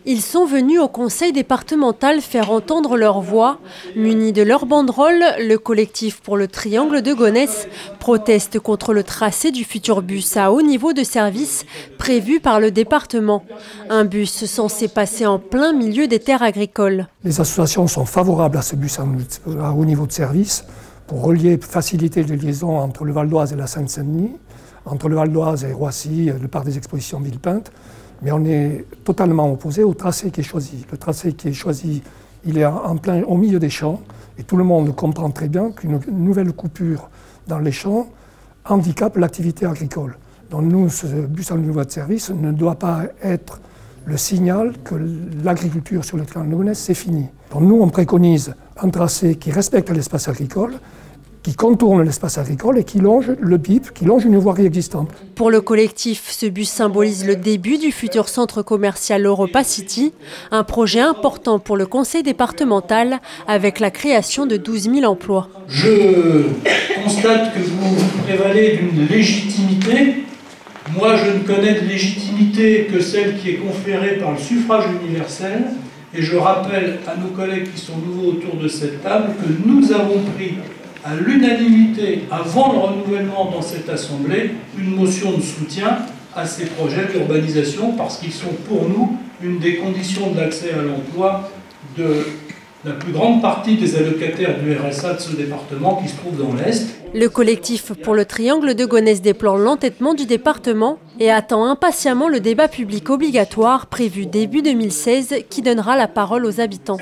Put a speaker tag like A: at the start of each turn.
A: Ils sont venus au conseil départemental faire entendre leur voix. Munis de leur banderole, le collectif pour le triangle de Gonesse proteste contre le tracé du futur bus à haut niveau de service prévu par le département. Un bus censé passer en plein milieu des terres agricoles.
B: Les associations sont favorables à ce bus à haut niveau de service pour faciliter les liaisons entre le Val d'Oise et la Seine-Saint-Denis, entre le Val d'Oise et Roissy, le parc des expositions Villepinte. Mais on est totalement opposé au tracé qui est choisi. Le tracé qui est choisi, il est au milieu des champs et tout le monde comprend très bien qu'une nouvelle coupure dans les champs handicape l'activité agricole. Donc nous, ce bus à haut niveau de service ne doit pas être le signal que l'agriculture sur le triangle de Gonesse, c'est fini. Donc nous, on préconise un tracé qui respecte l'espace agricole, qui contourne l'espace agricole et qui longe le BIP, qui longe une voirie existante.
A: Pour le collectif, ce bus symbolise le début du futur centre commercial Europa City, un projet important pour le conseil départemental avec la création de 12 000 emplois.
C: Je constate que vous prévalez d'une légitimité. Moi, je ne connais de légitimité que celle qui est conférée par le suffrage universel. Et je rappelle à nos collègues qui sont nouveaux autour de cette table que nous avons pris à l'unanimité, avant le renouvellement dans cette Assemblée, une motion de soutien à ces projets d'urbanisation parce qu'ils sont pour nous une des conditions de l'accès à l'emploi de la plus grande partie des allocataires du RSA de ce département qui se trouve dans l'Est.
A: Le collectif pour le triangle de Gonesse déplore l'entêtement du département et attend impatiemment le débat public obligatoire prévu début 2016 qui donnera la parole aux habitants.